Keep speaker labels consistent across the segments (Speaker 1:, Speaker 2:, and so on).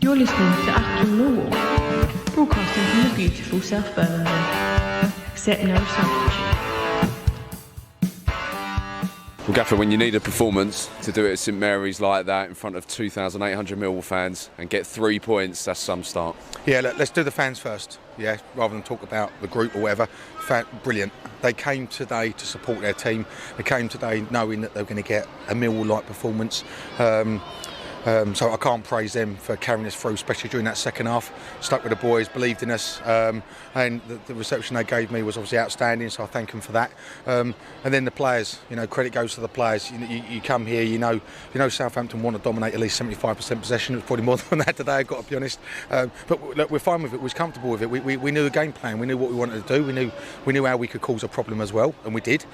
Speaker 1: You're listening to Achtung Millwall, broadcasting from the beautiful South Birmingham. Accept no substitute.
Speaker 2: Well, Gaffer, when you need a performance, to do it at St Mary's like that in front of 2,800 Millwall fans and get 3 points, that's some start.
Speaker 3: Yeah, let's do the fans first, rather than talk about the group or whatever. Brilliant. They came today to support their team. They came today knowing that they were going to get a Millwall-like performance. So I can't praise them for carrying us through, especially during that second half. Stuck with the boys, believed in us, and the reception they gave me was obviously outstanding, so I thank them for that. And then the players, credit goes to the players. You come here, you know Southampton want to dominate at least 75% possession. It was probably more than that today, I've got to be honest. But look, we're fine with it. We was comfortable with it. We knew the game plan. We knew what we wanted to do. We knew how we could cause a problem as well, and we did.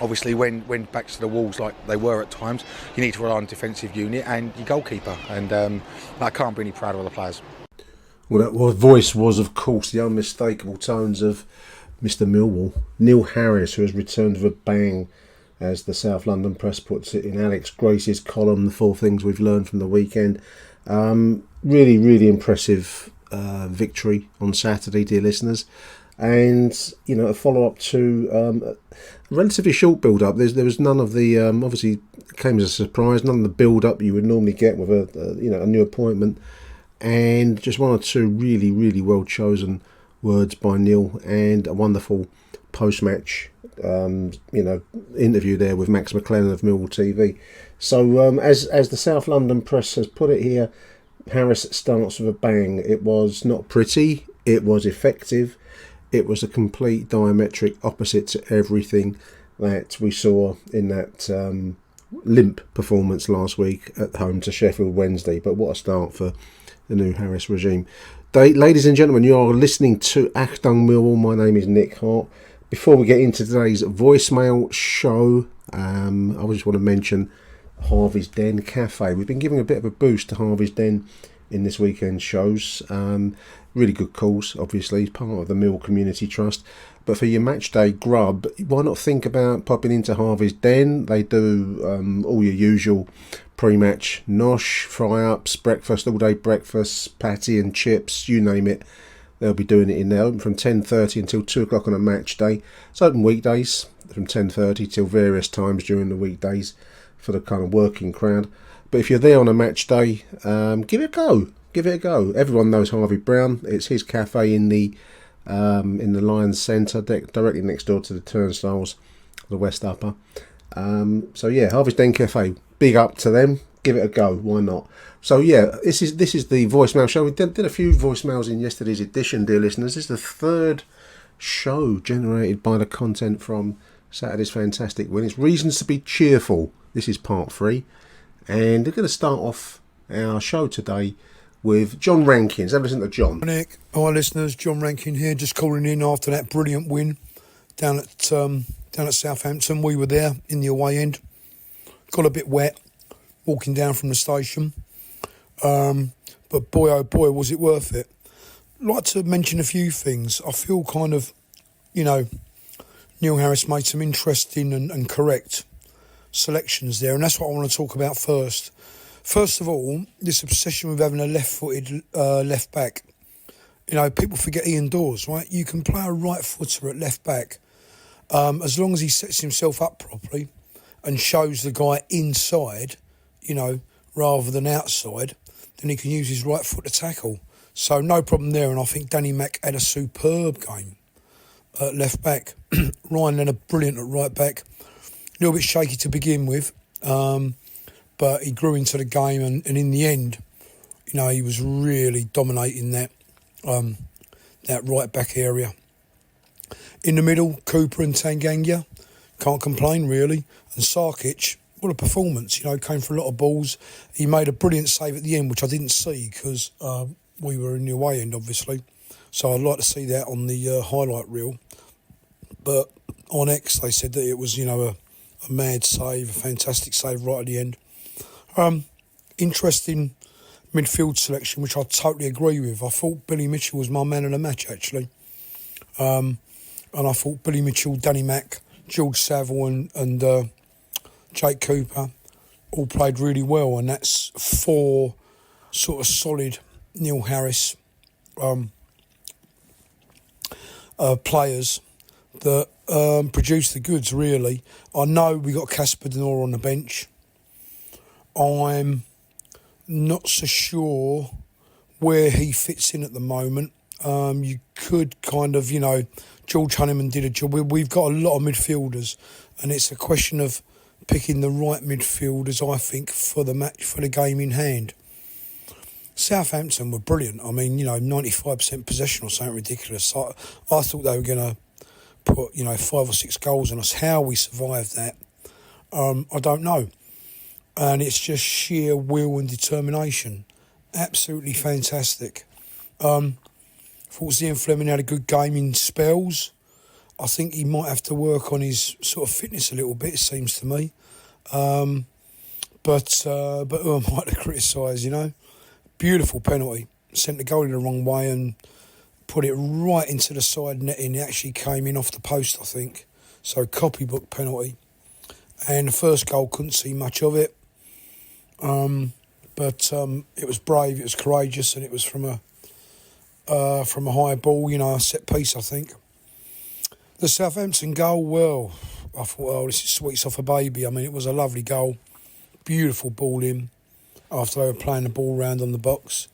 Speaker 3: Obviously, when backs to the walls like they were at times, you need to rely on defensive unit and your goalkeeper. And I can't be any prouder of the players.
Speaker 4: Well, that voice was, of course, the unmistakable tones of Mr. Millwall, Neil Harris, who has returned with a bang, as the South London Press puts it in Alex Grace's column, the 4 things we've learned from the weekend. Really, really impressive victory on Saturday, dear listeners. And, a follow-up to a relatively short build-up. There was none of the, obviously, it came as a surprise, none of the build-up you would normally get with a new appointment. And just 1 or 2 really, really well-chosen words by Neil, and a wonderful post-match, interview there with Max McLennan of Millwall TV. So, as the South London Press has put it here, Harris starts with a bang. It was not pretty, it was effective. It was a complete diametric opposite to everything that we saw in that limp performance last week at home to Sheffield Wednesday. But what a start for the new Harris regime. Ladies and gentlemen, you are listening to Achtung Millwall. My name is Nick Hart. Before we get into today's voicemail show, I just want to mention Harvey's Den Cafe. We've been giving a bit of a boost to Harvey's Den in this weekend's shows. Really good cause, obviously, part of the Mill Community Trust. But for your match day grub, why not think about popping into Harvey's Den? They do all your usual pre-match nosh, fry-ups, breakfast, all-day breakfast, patty and chips, you name it. They'll be doing it in there, open from 10:30 until 2 o'clock on a match day. It's open weekdays from 10:30 till various times during the weekdays for the kind of working crowd. But if you're there on a match day, give it a go. Give it a go. Everyone knows Harvey Brown. It's his cafe in the Lions Centre, directly next door to the turnstiles, the West Upper. Harvey's Den Cafe. Big up to them. Give it a go. Why not? So this is the voicemail show. We did a few voicemails in yesterday's edition, dear listeners. This is the 3rd show generated by the content from Saturday's fantastic win. It's Reasons to be Cheerful. This is part 3, and we're going to start off our show today with John Rankins. Have a listen to John.
Speaker 5: Nick, hi listeners, John Rankin here, just calling in after that brilliant win down at Southampton. We were there in the away end. Got a bit wet walking down from the station, but boy oh boy was it worth it. I'd like to mention a few things. I feel kind of, Neil Harris made some interesting and correct selections there, and that's what I want to talk about first. First of all, this obsession with having a left-footed left back. People forget Ian Dawes, right? You can play a right footer at left back as long as he sets himself up properly and shows the guy inside, rather than outside, then he can use his right foot to tackle. So no problem there, and I think Danny Mack had a superb game at left back. Ryan Leonard, brilliant at right back. A little bit shaky to begin with. But he grew into the game, and in the end, he was really dominating that right back area. In the middle, Cooper and Tanganga, can't complain really. And Sarkic, what a performance, came for a lot of balls. He made a brilliant save at the end, which I didn't see because we were in the away end, obviously. So I'd like to see that on the highlight reel. But on X, they said that it was, a mad save, a fantastic save right at the end. Interesting midfield selection, which I totally agree with. I thought Billy Mitchell was my man of the match, actually. And I thought Billy Mitchell, Danny Mack, George Saville and Jake Cooper all played really well. And that's 4 sort of solid Neil Harris players that produce the goods, really. I know we got Casper Denora on the bench. I'm not so sure where he fits in at the moment. You could kind of, George Honeyman did a job. We've got a lot of midfielders, and it's a question of picking the right midfielders, I think, for the match, for the game in hand. Southampton were brilliant. I mean, 95% possession or something ridiculous. I thought they were going to put, 5 or 6 goals on us. How we survived that, I don't know. And it's just sheer will and determination. Absolutely fantastic. Thought Zian Fleming had a good game in spells. I think he might have to work on his sort of fitness a little bit, it seems to me. But who am I to criticise, Beautiful penalty. Sent the goal in the wrong way and put it right into the side netting. It actually came in off the post, I think. So copybook penalty. And the first goal, couldn't see much of it. But it was brave, it was courageous, and it was from a high ball, a set piece, I think. The Southampton goal, well, I thought, this is sweets off a baby. I mean, it was a lovely goal. Beautiful ball in after they were playing the ball round on the box.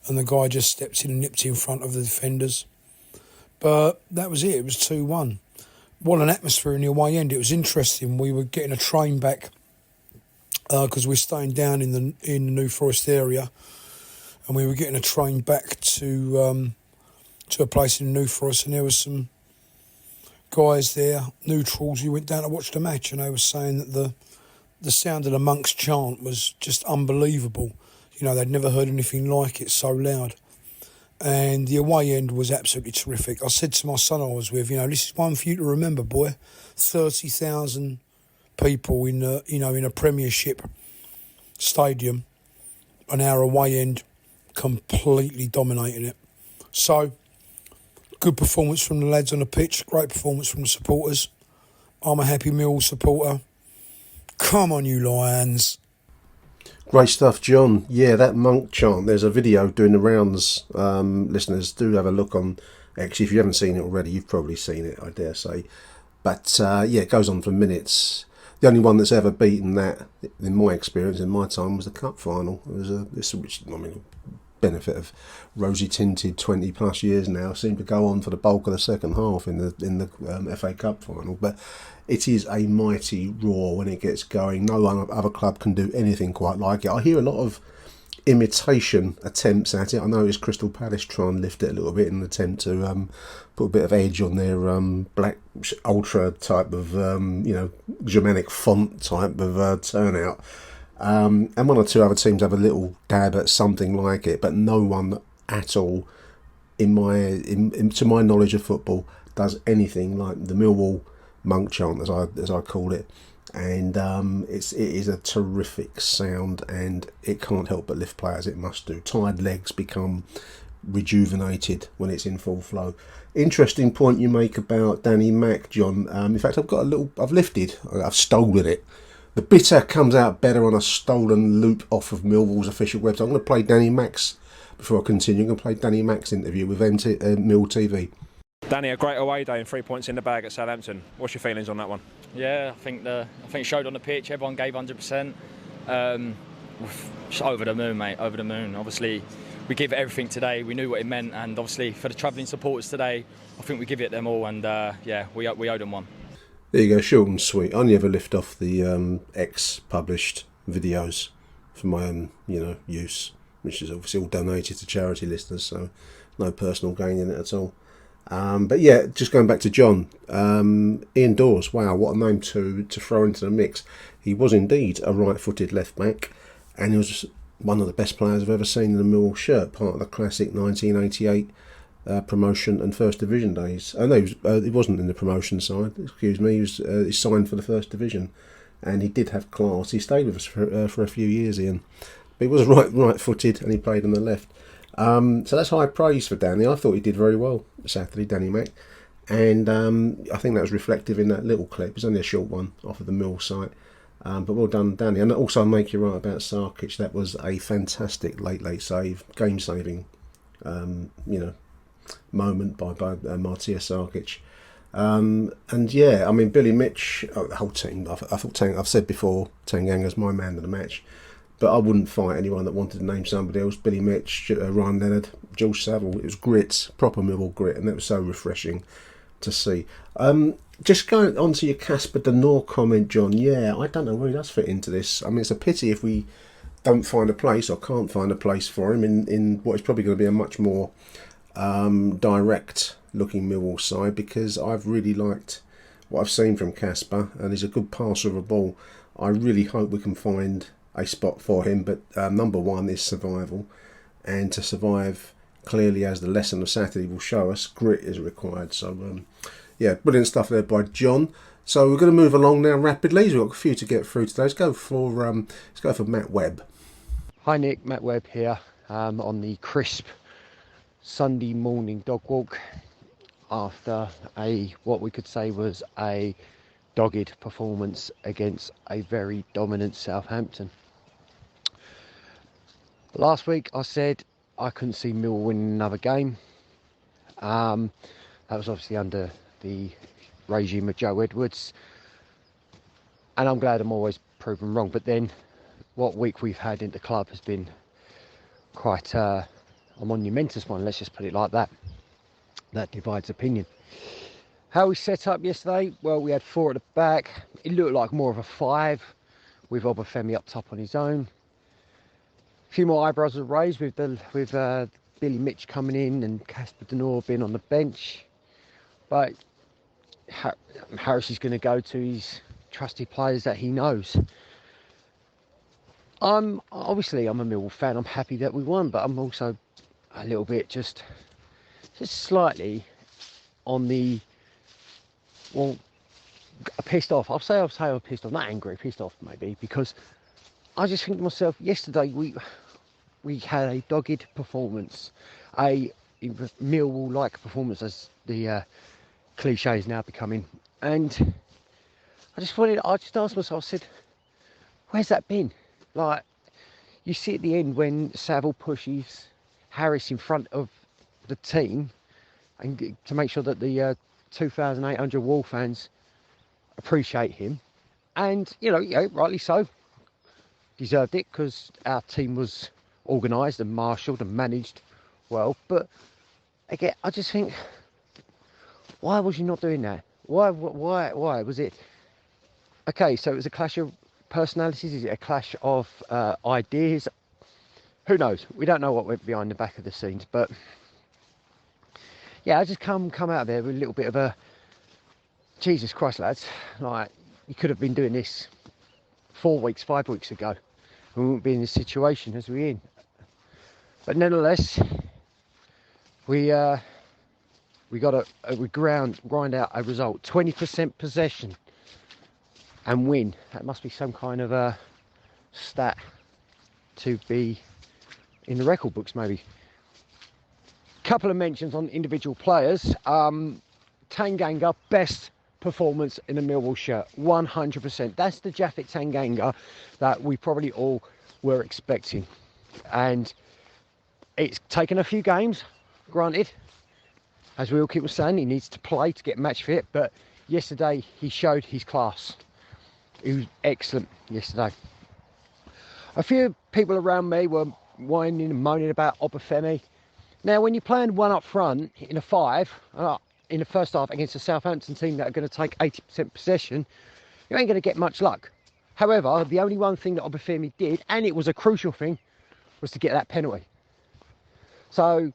Speaker 5: And the guy just stepped in and nipped in front of the defenders. But that was it. It was 2-1. What an atmosphere in the away end. It was interesting. We were getting a train back because we're staying down in the New Forest area. And we were getting a train back to a place in New Forest, and there was some guys there, neutrals, who went down to watch the match, and they were saying that the sound of the monks' chant was just unbelievable. They'd never heard anything like it, so loud. And the away end was absolutely terrific. I said to my son I was with, this is one for you to remember, boy. 30,000 people in a Premiership stadium, an hour away end, completely dominating it. So, good performance from the lads on the pitch, great performance from the supporters. I'm a happy Millwall supporter. Come on, you Lions.
Speaker 4: Great stuff, John. Yeah, that monk chant, there's a video doing the rounds. Listeners, do have a look on. Actually, if you haven't seen it already, you've probably seen it, I dare say. But it goes on for minutes. The only one that's ever beaten that, in my experience, in my time, was the cup final. It was benefit of rosy tinted 20 plus years now, seemed to go on for the bulk of the second half in the FA Cup final. But it is a mighty roar when it gets going. No other club can do anything quite like it. I hear a lot of imitation attempts at it. I noticed Crystal Palace try and lift it a little bit in an attempt to put a bit of edge on their black ultra type of Germanic font type of turnout. And one or two other teams have a little dab at something like it, but no one at all, to my knowledge of football, does anything like the Millwall monk chant, as I call it. And it is a terrific sound, and it can't help but lift players. It must do. Tired legs become rejuvenated when it's in full flow. Interesting point you make about Danny Mack, John. In fact, I've stolen it. The bitter comes out better on a stolen loop off of Millwall's official website. I'm going to play Danny Mack's, before I continue, I'm going to play Danny Mack's interview with Mill TV.
Speaker 6: Danny, a great away day and 3 points in the bag at Southampton. What's your feelings on that one?
Speaker 7: Yeah, I think it showed on the pitch. Everyone gave 100%. Just over the moon, mate. Over the moon. Obviously, we gave it everything today. We knew what it meant, and obviously for the travelling supporters today, I think we give it them all. And we owed them one.
Speaker 4: There you go, short and sweet. I only ever lift off the ex-published videos for my own, use, which is obviously all donated to charity listeners, so no personal gain in it at all. But yeah, just going back to John, Ian Dawes, wow, what a name to throw into the mix. He was indeed a right-footed left-back, and he was one of the best players I've ever seen in a Millwall shirt, part of the classic 1988 promotion and First Division days. Oh no, he wasn't in the promotion side, excuse me, he signed for the First Division, and he did have class. He stayed with us for a few years, Ian. But he was right-footed, and he played on the left. So that's high praise for Danny. I thought he did very well Saturday, Danny Mack, and I think that was reflective in that little clip. It's only a short one off of the Mill site. But well done, Danny. And also, make you right about Sarkic. That was a fantastic late save, game saving, moment by Martia Sarkic. And yeah, I mean, Billy Mitch, the whole team. I thought I've said before, Tanganga's my man of the match. But I wouldn't fight anyone that wanted to name somebody else. Billy Mitch, Ryan Leonard, George Saville. It was grit, proper Millwall grit, and that was so refreshing to see. Just going on to your Casper De Norre comment, John. Yeah, I don't know where he does fit into this. I mean, it's a pity if we don't find a place or can't find a place for him in what is probably going to be a much more direct looking Millwall side, because I've really liked what I've seen from Casper, and he's a good passer of a ball. I really hope we can find a spot for him, but number one is survival, and to survive, clearly, as the lesson of Saturday will show us, grit is required. So yeah, brilliant stuff there by John. So we're going to move along now rapidly. We've got a few to get through today. Let's go for Matt Webb.
Speaker 8: Hi Nick, Matt Webb here, on the crisp Sunday morning dog walk after what we could say was a dogged performance against a very dominant Southampton. Last week I said I couldn't see Millwall winning another game. That was obviously under the regime of Joe Edwards, and I'm glad I'm always proven wrong. But then what week we've had in the club has been quite a monumentous one, let's just put it like that. That divides opinion. How we set up yesterday, well, we had 4 at the back. It looked like more of a 5 with Obafemi up top on his own. A few more eyebrows were raised with Billy Mitch coming in and Casper De Norre being on the bench. But Harris is going to go to his trusty players that he knows. Obviously I'm a Millwall fan. I'm happy that we won, but I'm also a little bit just slightly on the, well, pissed off. I'll say I'm pissed off, not angry, pissed off maybe, because I just think to myself, yesterday we had a dogged performance, a Millwall-like performance, as the cliche is now becoming, and I just asked myself, I said, where's that been? Like, you see at the end when Saville pushes Harris in front of the team and to make sure that the 2,800 Wall fans appreciate him, and rightly so, deserved it, because our team was organised and marshalled and managed well. But again, I just think, why was you not doing that? Why was it? Okay, so it was a clash of personalities. Is it a clash of ideas? Who knows? We don't know what went behind the back of the scenes. But yeah, I just come out of there with a little bit of a, Jesus Christ, lads, like, you could have been doing this 4 weeks, 5 weeks ago. We wouldn't be in this situation as we're in. But nevertheless, we grind out a result. 20% possession and win. That must be some kind of a stat to be in the record books, maybe. Couple of mentions on individual players. Tanganga, best performance in a Millwall shirt, 100%. That's the Japhet Tanganga that we probably all were expecting. And it's taken a few games, granted. As we all keep saying, he needs to play to get match fit, but yesterday he showed his class. He was excellent yesterday. A few people around me were whining and moaning about Obafemi. Now, when you're playing one up front in a 5, in the first half against a Southampton team that are going to take 80% possession, you ain't going to get much luck. However, the only one thing that Obafemi did, and it was a crucial thing, was to get that penalty. So,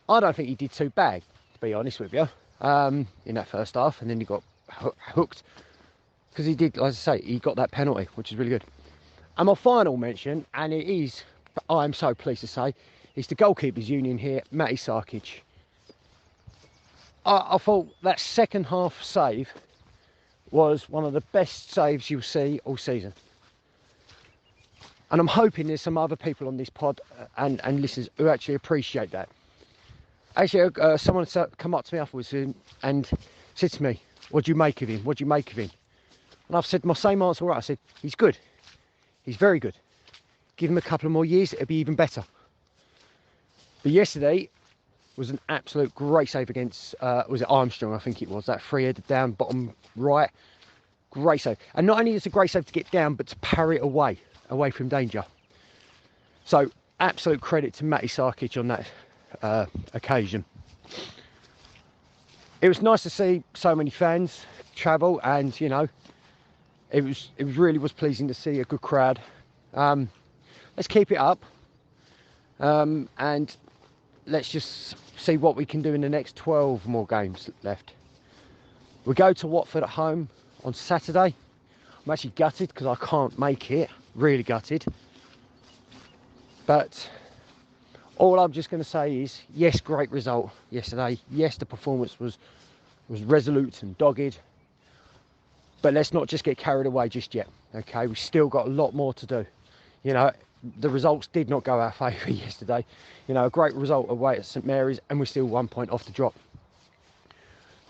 Speaker 8: I don't think he did too bad, to be honest with you, in that first half, and then he got hooked. Because he did, as I say, he got that penalty, which is really good. And my final mention, and it is, I'm so pleased to say, is the goalkeepers union here, Matty Sarkic. I thought that second half save was one of the best saves you'll see all season. And I'm hoping there's some other people on this pod and listeners who actually appreciate that. Actually, someone come up to me afterwards and said to me, what do you make of him? What do you make of him? And I've said my same answer. Right, I said he's good. He's very good. Give him a couple of more years, it'll be even better. But yesterday was an absolute great save against, was it Armstrong? I think it was, that free-headed down, bottom right. Great save. And not only is it a great save to get down, but to parry it away from danger. So, absolute credit to Matty Sarkic on that occasion. It was nice to see so many fans travel, and you know, it really was pleasing to see a good crowd. Let's keep it up, and let's just see what we can do in the next 12 more games left. We go to Watford at home on Saturday. I'm actually gutted because I can't make it, really gutted. But all I'm just going to say is, yes, great result yesterday. Yes, the performance was resolute and dogged. But let's not just get carried away just yet, okay? We've still got a lot more to do. You know, the results did not go our favour yesterday. You know, a great result away at St Mary's, and we're still 1 point off the drop.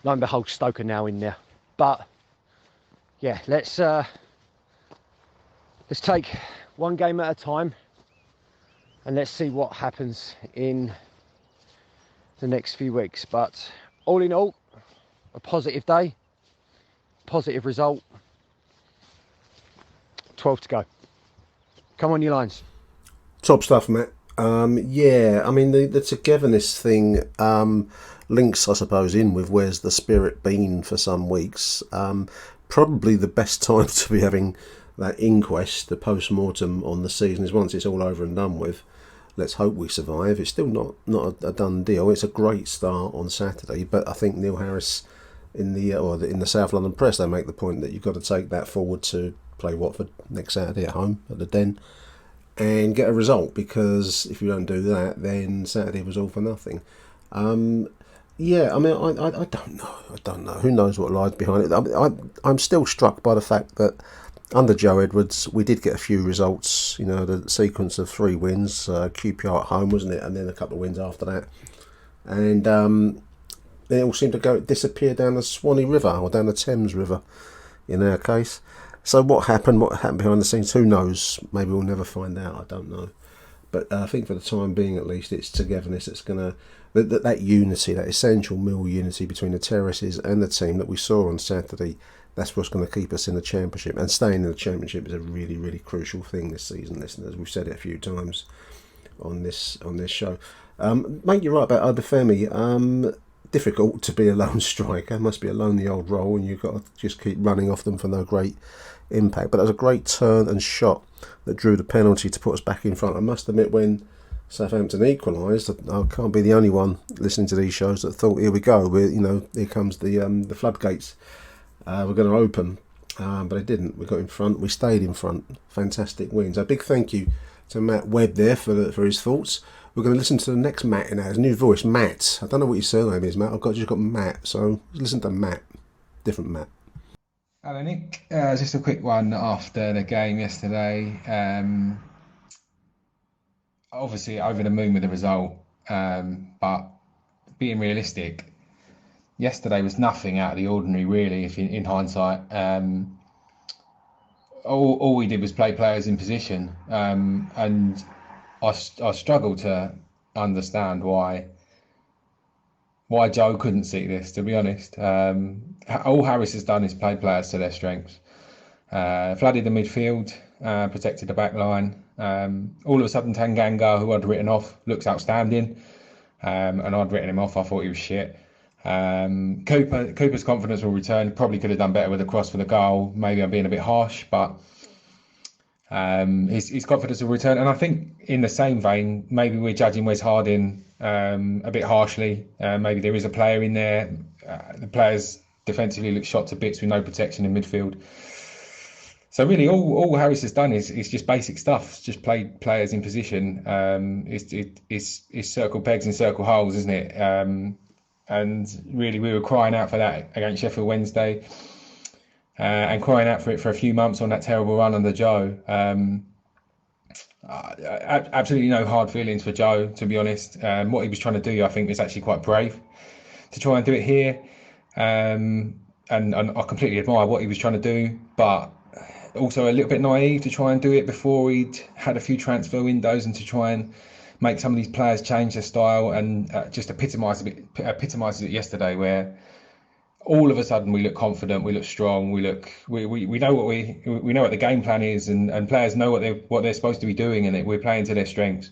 Speaker 8: Lo and behold, Stoke are now in there. But yeah, let's take one game at a time, and let's see what happens in the next few weeks. But all in all, a positive day, positive result. 12 to go. Come on, you lines.
Speaker 4: Top stuff, Matt. Yeah, I mean, the togetherness thing links, I suppose, in with where's the spirit been for some weeks. Probably the best time to be having that inquest, the post-mortem on the season, is once it's all over and done with. Let's hope we survive. It's still not a done deal. It's a great start on Saturday, but I think Neil Harris in the South London Press, they make the point that you've got to take that forward to play Watford next Saturday at home at the Den and get a result, because if you don't do that, then Saturday was all for nothing. Yeah, I mean, I don't know. Who knows what lies behind it? I'm still struck by the fact that under Joe Edwards, we did get a few results. You know, the sequence of 3 wins, QPR at home, wasn't it? And then a couple of wins after that. And then it all seemed to disappear down the Swanee River, or down the Thames River, in our case. So what happened behind the scenes, who knows? Maybe we'll never find out, I don't know. But I think for the time being, at least, it's togetherness. It's going to... That unity, that essential Mill unity between the terraces and the team that we saw on Saturday, that's what's going to keep us in the Championship. And staying in the Championship is a really, really crucial thing this season, listeners. We've said it a few times on this show. Mate, you're right about Obafemi. Difficult to be a lone striker. Must be a lonely old role, and you've got to just keep running off them for no great impact. But that was a great turn and shot that drew the penalty to put us back in front. I must admit, when Southampton equalised, I can't be the only one listening to these shows that thought, here we go, here comes the floodgates. We're going to open, but it didn't. We got in front. We stayed in front. Fantastic win. So a big thank you to Matt Webb there for his thoughts. We're going to listen to the next Matt in his new voice, Matt. I don't know what your surname is, Matt. Just got Matt. So listen to Matt. Different Matt.
Speaker 9: Hello, Nick. Just a quick one after the game yesterday. Obviously, over the moon with the result, but being realistic, yesterday was nothing out of the ordinary, really, if in hindsight. All we did was play players in position, and I struggle to understand why Joe couldn't see this, to be honest. All Harris has done is play players to their strengths. Flooded the midfield, protected the back line. All of a sudden, Tanganga, who I'd written off, looks outstanding. And I'd written him off. I thought he was shit. Cooper's confidence will return. Probably could have done better with a cross for the goal. Maybe I'm being a bit harsh, but his confidence will return. And I think in the same vein, maybe we're judging Wes Harding a bit harshly. Maybe there is a player in there. The players defensively look shot to bits with no protection in midfield. So really, all Harris has done is just basic stuff. It's just played players in position. It's circle pegs and circle holes, isn't it? And really, we were crying out for that against Sheffield Wednesday, and crying out for it for a few months on that terrible run under Joe. Absolutely no hard feelings for Joe, to be honest. What he was trying to do, I think, was actually quite brave to try and do it here. and I completely admire what he was trying to do, but also a little bit naive to try and do it before he'd had a few transfer windows and to try and make some of these players change their style, and just epitomises it yesterday, where all of a sudden we look confident, we look strong, we know we know what the game plan is, and players know what they're supposed to be doing, and we're playing to their strengths.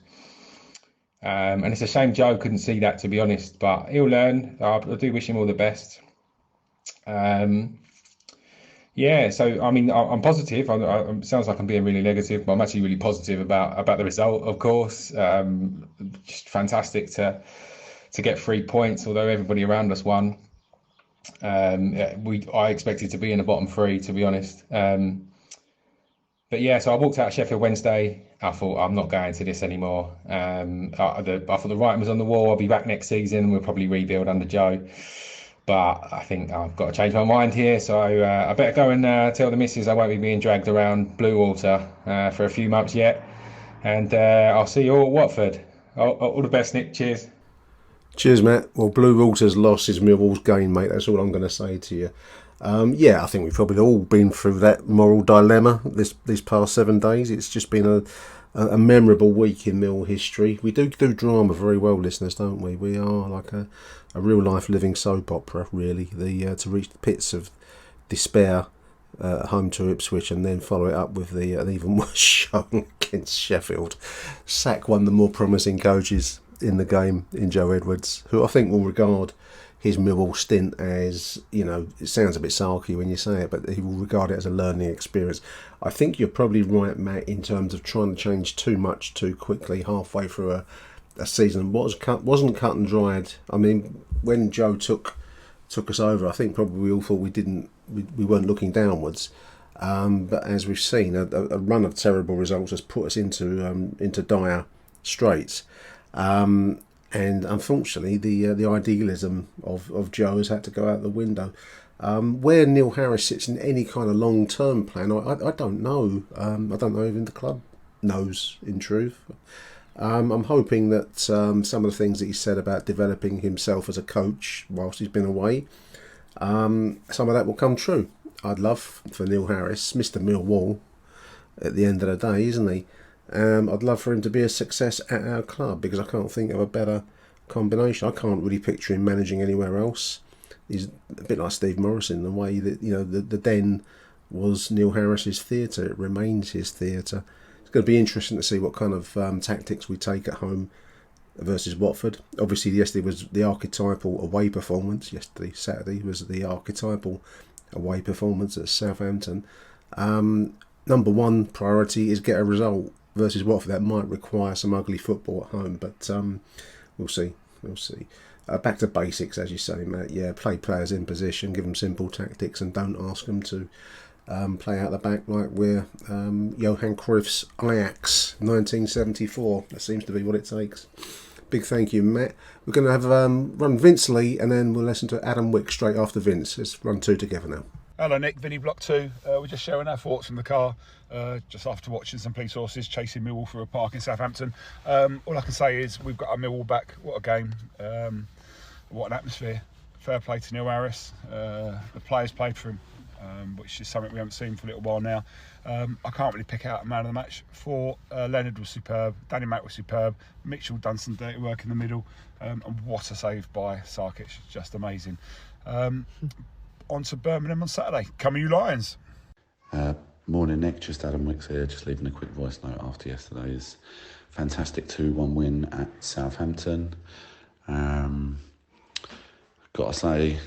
Speaker 9: And it's a shame Joe couldn't see that, to be honest, but he'll learn. I do wish him all the best. Yeah, so I mean, I'm positive. It sounds like I'm being really negative, but I'm actually really positive about the result. Of course, just fantastic to get 3 points, although everybody around us won. I expected to be in the bottom three, to be honest. But yeah, so I walked out of Sheffield Wednesday. I thought, I'm not going to this anymore. I thought the writing was on the wall. I'll be back next season. We'll probably rebuild under Joe. But I think I've got to change my mind here. So I better go and tell the missus I won't be being dragged around Blue Water for a few months yet. And I'll see you all at Watford. All the best, Nick. Cheers.
Speaker 4: Cheers, Matt. Well, Blue Water's loss is Millwall's gain, mate. That's all I'm going to say to you. Yeah, I think we've probably all been through that moral dilemma these past 7 days. It's just been a memorable week in Mill history. We do drama very well, listeners, don't we? We are like a real life living soap opera, really. To reach the pits of despair home to Ipswich and then follow it up with an even worse show against Sheffield. Sack one of the more promising coaches in the game in Joe Edwards, who I think will regard his Millwall stint as, it sounds a bit sarky when you say it, but he will regard it as a learning experience. I think you're probably right, Matt, in terms of trying to change too much too quickly halfway through a season. Wasn't cut and dried. I mean, when Joe took us over, I think probably we all thought we weren't looking downwards. But as we've seen, a run of terrible results has put us into dire straits. And unfortunately, the idealism of Joe has had to go out the window. Where Neil Harris sits in any kind of long-term plan, I don't know. I don't know even the club knows, in truth. I'm hoping that some of the things that he said about developing himself as a coach whilst he's been away, some of that will come true. I'd love for Neil Harris, Mr. Millwall, at the end of the day, isn't he? I'd love for him to be a success at our club, because I can't think of a better combination. I can't really picture him managing anywhere else. He's a bit like Steve Morrison, the way that the Den was Neil Harris's theatre. It remains his theatre. It's going to be interesting to see what kind of tactics we take at home versus Watford. Obviously, yesterday was the archetypal away performance. Saturday was the archetypal away performance at Southampton. Number one priority is get a result versus Watford. That might require some ugly football at home, but we'll see. Back to basics, as you say, Matt. Yeah, play players in position, give them simple tactics, and don't ask them to play out the back like we're Johan Cruyff's Ajax 1974. That seems to be what it takes. Big thank you, Matt. We're going to have run Vince Lee, and then we'll listen to Adam Wick straight after Vince. Let's run two together now.
Speaker 10: Hello Nick, Vinny Block 2. We're just sharing our thoughts from the car, just after watching some police horses chasing Millwall through a park in Southampton. All I can say is we've got our Millwall back. What a game. What an atmosphere. Fair play to Neil Harris. The players played for him, which is something we haven't seen for a little while now. I can't really pick out a man of the match. Leonard was superb, Danny Mack was superb, Mitchell done some dirty work in the middle, and what a save by Sarkic, just amazing. On to Birmingham on Saturday. Come you Lions.
Speaker 11: Morning Nick, just Adam Wicks here, just leaving a quick voice note after yesterday's fantastic 2-1 win at Southampton. Gotta say,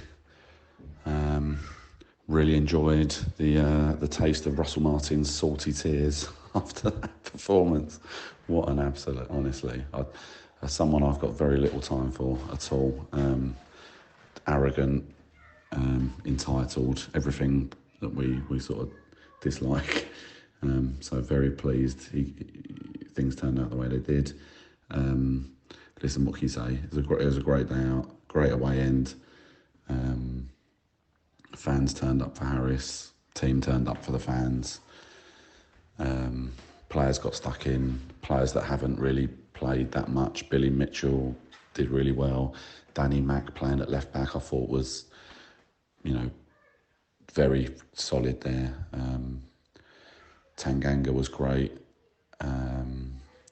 Speaker 11: really enjoyed the taste of Russell Martin's salty tears after that performance. What an absolute, honestly. As someone I've got very little time for at all. Arrogant, entitled, everything that we sort of dislike. So very pleased things turned out the way they did. Listen, what can you say? It was a great day out, great away end. Fans turned up for Harris, team turned up for the fans. Players got stuck in, players that haven't really played that much. Billy Mitchell did really well. Danny Mack playing at left back I thought was, very solid there. Tanganga was great.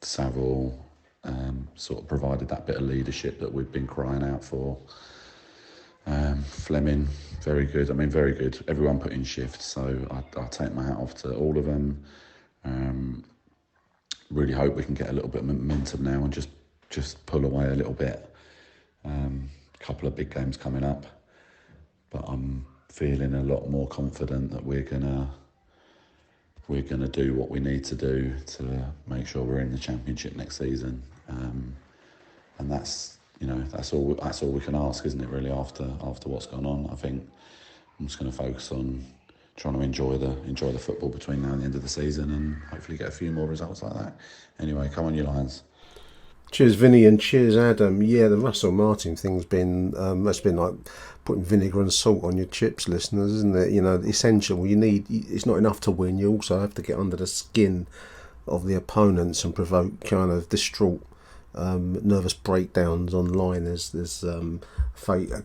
Speaker 11: Saville sort of provided that bit of leadership that we've been crying out for. Fleming, very good. I mean, very good. Everyone put in shifts, so I take my hat off to all of them. Really hope we can get a little bit of momentum now and just pull away a little bit. Couple of big games coming up, but I'm feeling a lot more confident that we're gonna do what we need to do to make sure we're in the Championship next season. And that's all we can ask, isn't it? Really, after what's gone on, I think I'm just going to focus on trying to enjoy the football between now and the end of the season, and hopefully get a few more results like that. Anyway, come on, you Lions!
Speaker 4: Cheers, Vinny, and cheers, Adam. Yeah, the Russell Martin thing's been that's been like putting vinegar and salt on your chips, listeners, isn't it? You know, essential. It's not enough to win. You also have to get under the skin of the opponents and provoke kind of distraught, nervous breakdowns online. There's a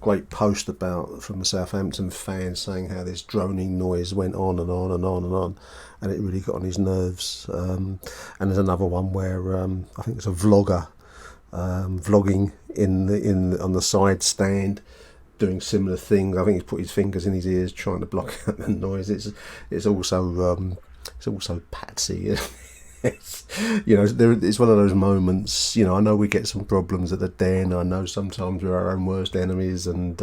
Speaker 4: great post from a Southampton fan saying how this droning noise went on and on and on and on, and it really got on his nerves. And there's another one where I think it's a vlogger vlogging on the side stand, doing similar things. I think he's put his fingers in his ears trying to block out the noise. It's also patsy. It's one of those moments. You know, I know we get some problems at the den. I know sometimes we're our own worst enemies, and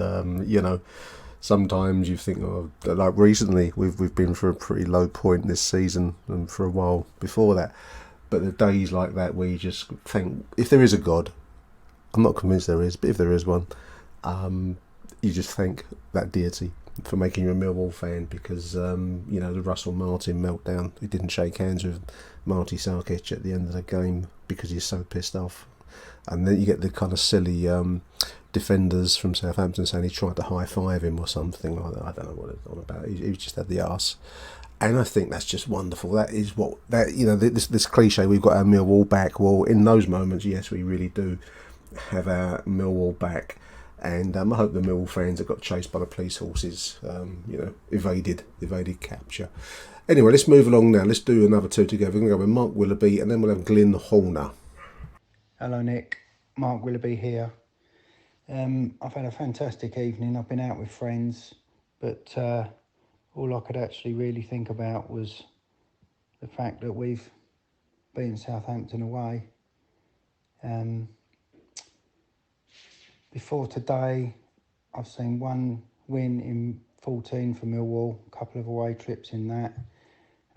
Speaker 4: sometimes you think, like recently we've been through a pretty low point this season, and for a while before that. But the days like that where you just think, if there is a God, I'm not convinced there is, but if there is one, you just thank that deity for making you a Millwall fan, because the Russell Martin meltdown. He didn't shake hands with Marty Sarkic at the end of the game because he's so pissed off, and then you get the kind of silly defenders from Southampton saying he tried to high five him or something like that. I don't know what it's all about. He just had the arse, and I think that's just wonderful. That is this cliche. We've got our Millwall back. Well, in those moments, yes, we really do have our Millwall back. And I hope the Millwall fans that got chased by the police horses, evaded capture. Anyway, let's move along now. Let's do another two together. We're going to go with Mark Willoughby, and then we'll have Glyn Horner.
Speaker 12: Hello, Nick. Mark Willoughby here. I've had a fantastic evening. I've been out with friends, but all I could actually really think about was the fact that we've beaten Southampton away. Before today, I've seen one win in 14 for Millwall, a couple of away trips in that,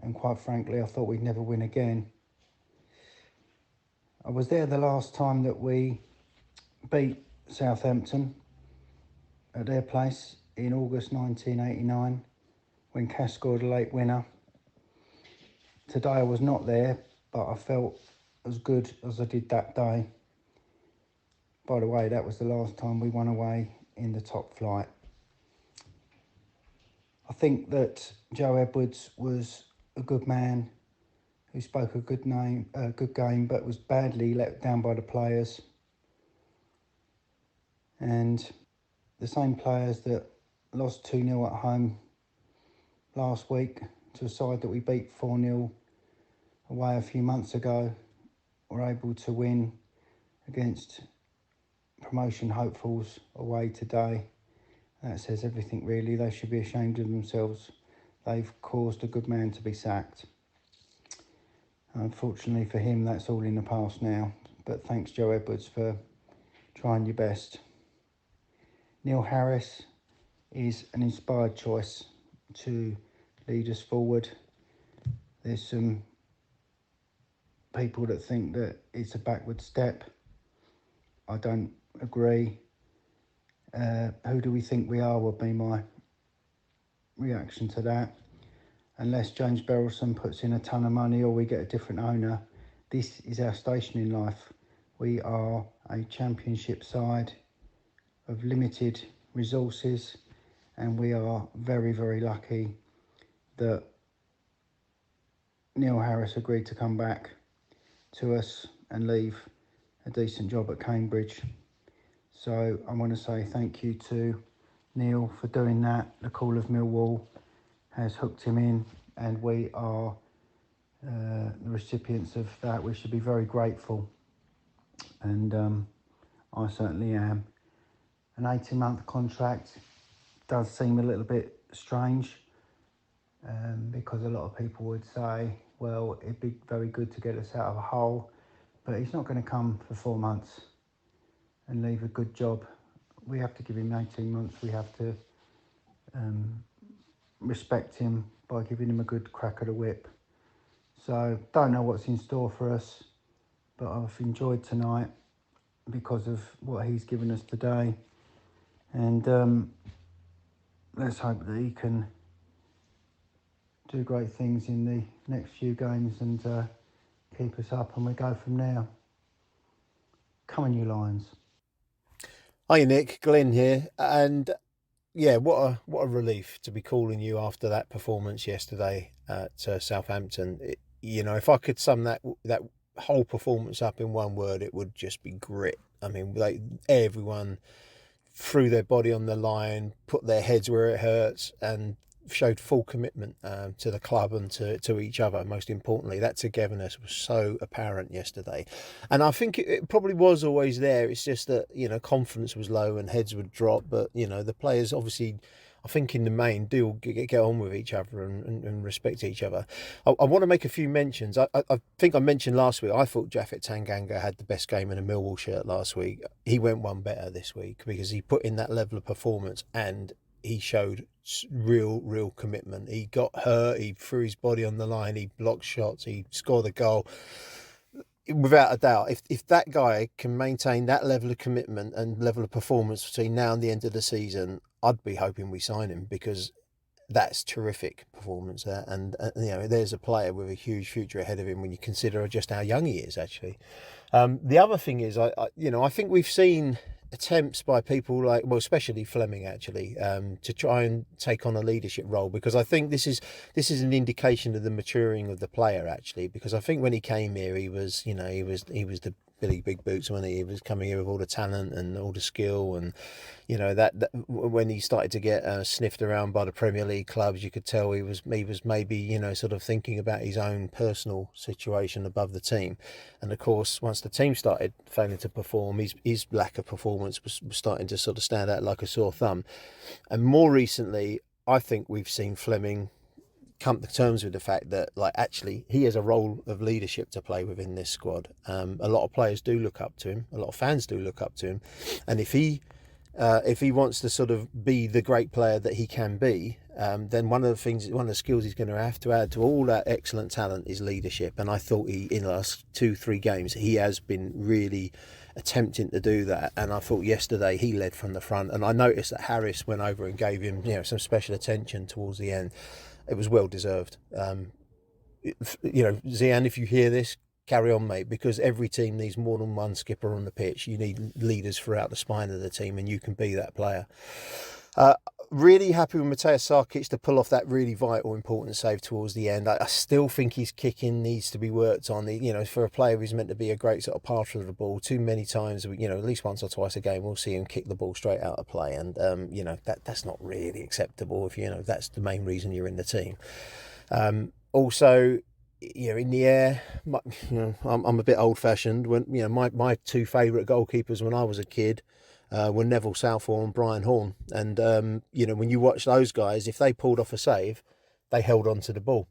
Speaker 12: and quite frankly, I thought we'd never win again. I was there the last time that we beat Southampton at their place in August 1989, when Cash scored a late winner. Today I was not there, but I felt as good as I did that day. By the way, that was the last time we won away in the top flight. I think that Joe Edwards was a good man who spoke a good game, but was badly let down by the players. And the same players that lost 2-0 at home last week to a side that we beat 4-0 away a few months ago were able to win against promotion hopefuls away today. That says everything really. They should be ashamed of themselves. They've caused a good man to be sacked. Unfortunately for him, that's all in the past now. But thanks, Joe Edwards, for trying your best. Neil Harris is an inspired choice to lead us forward. There's some people that think that it's a backward step. I don't agree. Who do we think we are would be my reaction to that. Unless James Berylson puts in a ton of money or we get a different owner, this is our station in life. We are a championship side of limited resources, and we are very, very lucky that Neil Harris agreed to come back to us and leave a decent job at Cambridge. So I want to say thank you to Neil for doing that, the call of Millwall, has hooked him in, and we are the recipients of that. We should be very grateful, and I certainly am. An 18-month contract does seem a little bit strange, because a lot of people would say, well, it'd be very good to get us out of a hole, but he's not going to come for 4 months and leave a good job. We have to give him 18 months. We have to respect him by giving him a good crack of the whip. So don't know what's in store for us, but I've enjoyed tonight because of what he's given us today, and let's hope that he can do great things in the next few games and keep us up, and we go from there. Come on, you Lions.
Speaker 4: Hi Nick, Glenn here, and yeah, what a relief to be calling you after that performance yesterday at Southampton. If I could sum that whole performance up in one word, it would just be grit. I mean, everyone threw their body on the line, put their heads where it hurts, and showed full commitment to the club and to each other. Most importantly, that togetherness was so apparent yesterday, and I think it probably was always there. It's just that confidence was low and heads would drop, but the players obviously, I think in the main, do get on with each other and respect each other. I want to make a few mentions. I think I mentioned last week, I thought Japhet Tanganga had the best game in a Millwall shirt last week. He went one better this week because he put in that level of performance and he showed real commitment. He got hurt, he threw his body on the line, he blocked shots, he scored a goal. Without a doubt, if that guy can maintain that level of commitment and level of performance between now and the end of the season, I'd be hoping we sign him, because that's terrific performance there. And there's a player with a huge future ahead of him when you consider just how young he is, actually. The other thing is, I think we've seen attempts by people like, well, especially Fleming actually, to try and take on a leadership role, because I think this is an indication of the maturing of the player, actually, because I think when he came here, he was the Billy Big Boots when he was coming here with all the talent and all the skill, and that when he started to get sniffed around by the Premier League clubs, you could tell he was maybe sort of thinking about his own personal situation above the team. And of course, once the team started failing to perform, his lack of performance was starting to sort of stand out like a sore thumb. And more recently, I think we've seen Fleming come to terms with the fact that, actually, he has a role of leadership to play within this squad. A lot of players do look up to him, a lot of fans do look up to him, and if he wants to sort of be the great player that he can be, then one of the skills he's going to have to add to all that excellent talent is leadership. And I thought in the last 2-3 games, he has been really attempting to do that. And I thought yesterday he led from the front. And I noticed that Harris went over and gave him, some special attention towards the end. It was well deserved. Zian, if you hear this, carry on, mate, because every team needs more than one skipper on the pitch. You need leaders throughout the spine of the team, and you can be that player. Really happy with Mateusz Sarkic to pull off that really vital, important save towards the end. I still think his kicking needs to be worked on. For a player who's meant to be a great sort of passer of the ball, too many times, at least once or twice a game, we'll see him kick the ball straight out of play, and that's not really acceptable if that's the main reason you're in the team. Also, in the air, I'm a bit old-fashioned. When my two favourite goalkeepers when I was a kid were Neville Southall and Brian Horn. And, when you watch those guys, if they pulled off a save, they held on to the ball.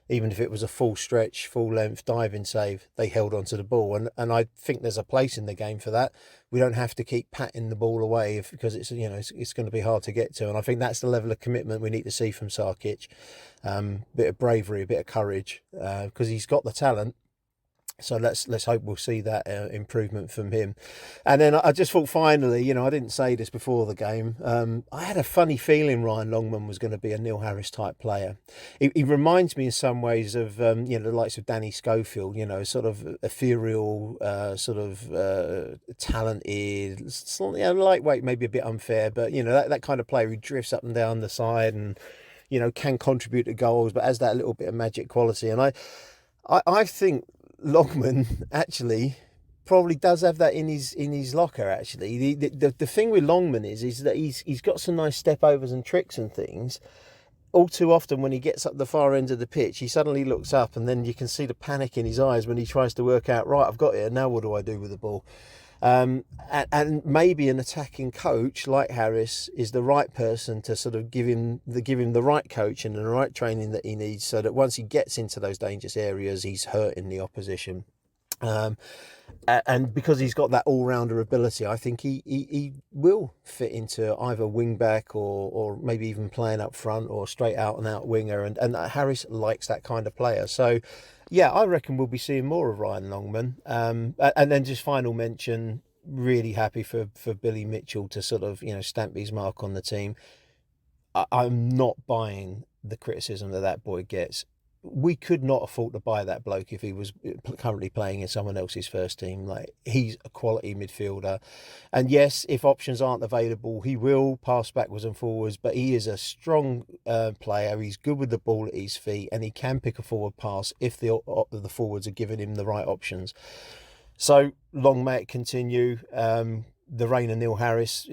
Speaker 4: Even if it was a full stretch, full length diving save, they held on to the ball. And I think there's a place in the game for that. We don't have to keep patting the ball away because it's going to be hard to get to. And I think that's the level of commitment we need to see from Sarkic. Bit of bravery, a bit of courage, because he's got the talent. So let's hope we'll see that improvement from him. And then I just thought, finally, I didn't say this before the game, I had a funny feeling Ryan Longman was going to be a Neil Harris type player. He reminds me in some ways of the likes of Danny Schofield, sort of ethereal, talented, lightweight, maybe a bit unfair, but that kind of player who drifts up and down the side and can contribute to goals, but has that little bit of magic quality. And I think Longman actually probably does have that in his locker. Actually, the thing with Longman is that he's got some nice step overs and tricks and things. all too often when he gets up the far end of the pitch, he suddenly looks up and then you can see the panic in his eyes when he tries to work out, right, I've got it, and now what do I do with the ball? And maybe an attacking coach like Harris is the right person to sort of give him the right coaching and the right training that he needs, so that once he gets into those dangerous areas, he's hurting the opposition. And because he's got that all-rounder ability, I think he will fit into either wing-back or maybe even playing up front or straight out-and-out winger. And Harris likes that kind of player. So, yeah, I reckon we'll be seeing more of Ryan Longman. And then just final mention, really happy for Billy Mitchell to sort of, stamp his mark on the team. I'm not buying the criticism that boy gets. We could not afford to buy that bloke if he was currently playing in someone else's first team. Like, he's a quality midfielder, and yes, if options aren't available, he will pass backwards and forwards. But he is a strong player. He's good with the ball at his feet, and he can pick a forward pass if the forwards are giving him the right options. So long may it continue. The reign of Neil Harris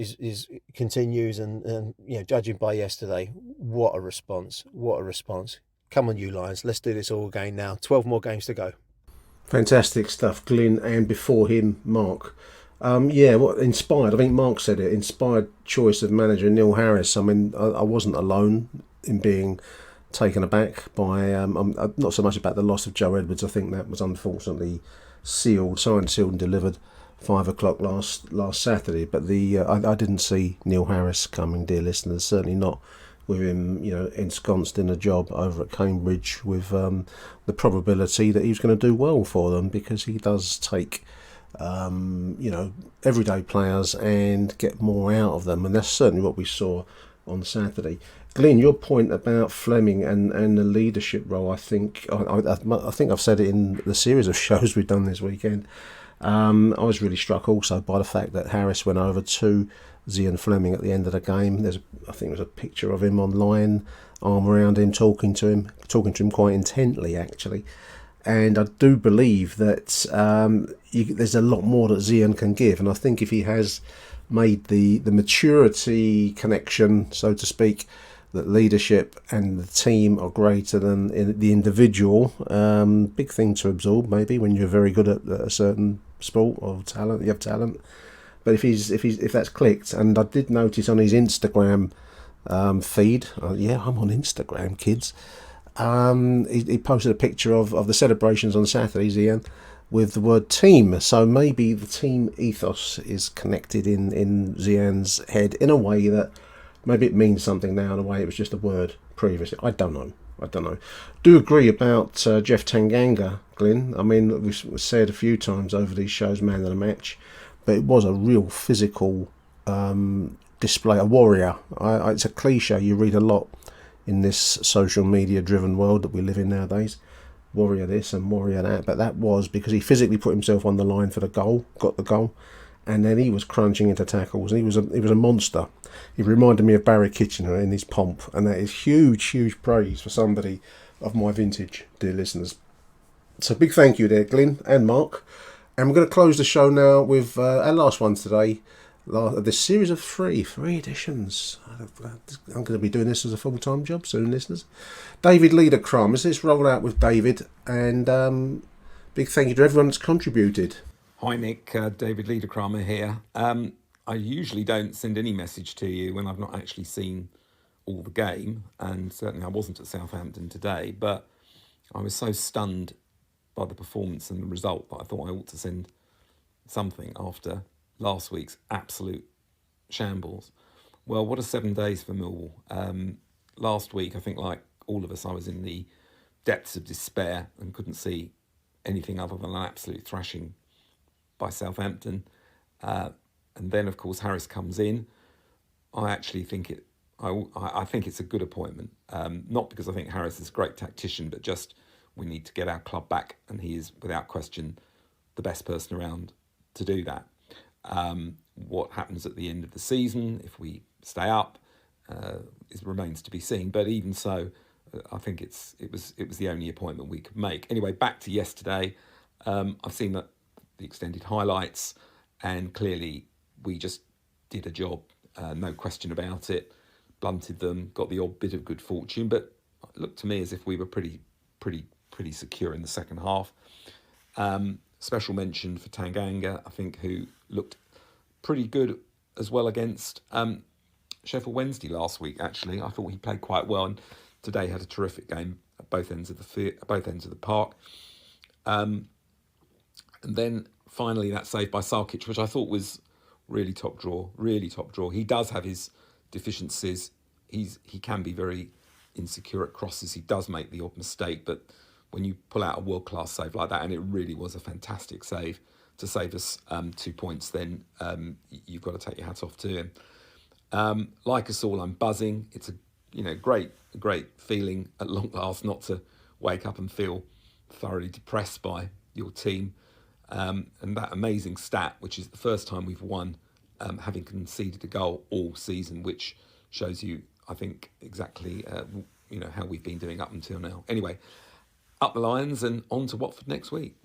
Speaker 4: continues, and judging by yesterday, what a response! What a response! Come on, you Lions, let's do this all again now. 12 more games to go. Fantastic stuff, Glyn, and before him, Mark. Inspired, I think Mark said it, inspired choice of manager Neil Harris. I mean, I wasn't alone in being taken aback by, not so much about the loss of Joe Edwards. I think that was unfortunately signed, sealed and delivered 5 o'clock last Saturday. But I didn't see Neil Harris coming, dear listeners, certainly not with him, ensconced in a job over at Cambridge with the probability that he was going to do well for them, because he does take, everyday players and get more out of them. And that's certainly what we saw on Saturday. Glyn, your point about Fleming and the leadership role, I think I've said it in the series of shows we've done this weekend. I was really struck also by the fact that Harris went over to Zian Fleming at the end of the game. I think there's a picture of him online, arm around him, talking to him quite intently, actually. And I do believe that there's a lot more that Zian can give, and I think if he has made the maturity connection, so to speak, that leadership and the team are greater than the individual. Big thing to absorb, maybe, when you're very good at a certain sport or talent. You have talent. But if that's clicked, and I did notice on his Instagram feed, I'm on Instagram, kids. He posted a picture of the celebrations on Saturday, Zian, with the word team. So maybe the team ethos is connected in Zian's head in a way that maybe it means something now, in a way it was just a word previously. I don't know. Do agree about Jeff Tanganga, Glyn. I mean, we've said a few times over these shows, man of the match. But it was a real physical display, a warrior. It's a cliche you read a lot in this social media driven world that we live in nowadays. Warrior this and warrior that. But that was because he physically put himself on the line for the goal, got the goal, and then he was crunching into tackles. And he was a monster. He reminded me of Barry Kitchener in his pomp, and that is huge praise for somebody of my vintage, dear listeners. So big thank you there, Glyn and Mark. And we're going to close the show now with our last one today. This series of three editions. I'm going to be doing this as a full-time job soon, listeners. David Liederkram. Let's roll out with David. And big thank you to everyone that's contributed.
Speaker 13: Hi, Nick. David Liederkramer here. I usually don't send any message to you when I've not actually seen all the game. And certainly I wasn't at Southampton today. But I was so stunned by the performance and the result that I thought I ought to send something after last week's absolute shambles. Well, what a 7 days for Millwall. Last week, I think like all of us, I was in the depths of despair and couldn't see anything other than an absolute thrashing by Southampton. And then, of course, Harris comes in. I actually think I think it's a good appointment. Not because I think Harris is a great tactician, but just we need to get our club back, and he is, without question, the best person around to do that. What happens at the end of the season, if we stay up, remains to be seen. But even so, I think it was the only appointment we could make. Anyway, back to yesterday. I've seen the extended highlights, and clearly we just did a job, no question about it. blunted them, got the odd bit of good fortune, but it looked to me as if we were pretty secure in the second half. Special mention for Tanganga, I think, who looked pretty good as well against Sheffield Wednesday last week. Actually, I thought he played quite well, and today had a terrific game at both ends of the park. And then finally that save by Sarkic, which I thought was really top draw. He does have his deficiencies. He can be very insecure at crosses. He does make the odd mistake, but when you pull out a world-class save like that, and it really was a fantastic save to save us 2 points, then you've got to take your hat off to him. Like us all, I'm buzzing. It's a great feeling at long last not to wake up and feel thoroughly depressed by your team. And that amazing stat, which is the first time we've won having conceded a goal all season, which shows you, I think, exactly how we've been doing up until now. Anyway, up the Lions and on to Watford next week.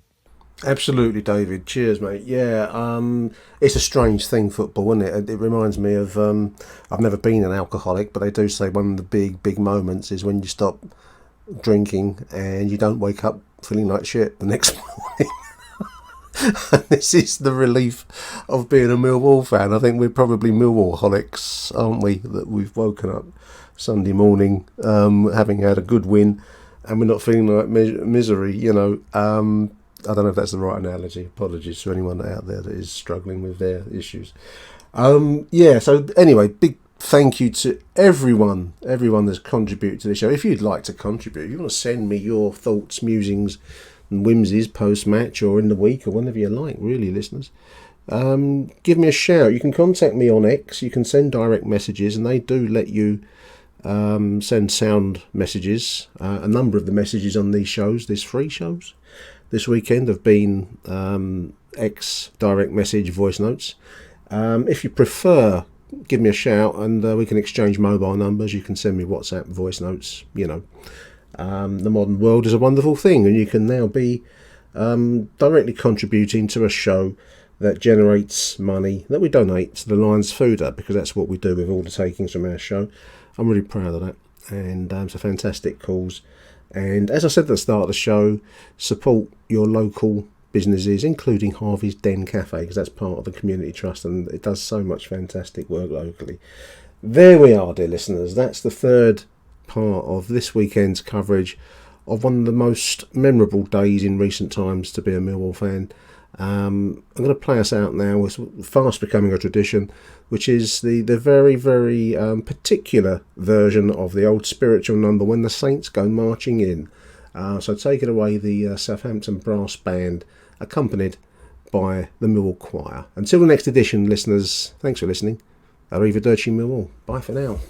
Speaker 4: Absolutely, David. Cheers, mate. Yeah, it's a strange thing, football, isn't it? It reminds me of, I've never been an alcoholic, but they do say one of the big moments is when you stop drinking and you don't wake up feeling like shit the next morning. And this is the relief of being a Millwall fan. I think we're probably Millwall-holics, aren't we? That we've woken up Sunday morning having had a good win and we're not feeling like misery, I don't know if that's the right analogy. Apologies to anyone out there that is struggling with their issues. So anyway, big thank you to everyone that's contributed to the show. If you'd like to contribute, if you want to send me your thoughts, musings and whimsies post-match or in the week or whenever you like, really, listeners, give me a shout. You can contact me on X. You can send direct messages, and they do let you send sound messages. A number of the messages on these shows, these free shows, this weekend have been X direct message voice notes. If you prefer, give me a shout and we can exchange mobile numbers. You can send me WhatsApp voice notes. The modern world is a wonderful thing, and you can now be directly contributing to a show that generates money that we donate to the Lions Food Hub, because that's what we do with all the takings from our show. I'm really proud of that, and it's a fantastic cause. And as I said at the start of the show, support your local businesses, including Harvey's Den Cafe, because that's part of the community trust and it does so much fantastic work locally. There we are, dear listeners. That's the third part of this weekend's coverage of one of the most memorable days in recent times to be a Millwall fan. I'm going to play us out now with fast becoming a tradition, which is the very, very particular version of the old spiritual number, When the Saints Go Marching In. So take it away, the Southampton Brass Band, accompanied by the Millwall Choir. Until the next edition, listeners, thanks for listening. Arrivederci Millwall. Bye for now.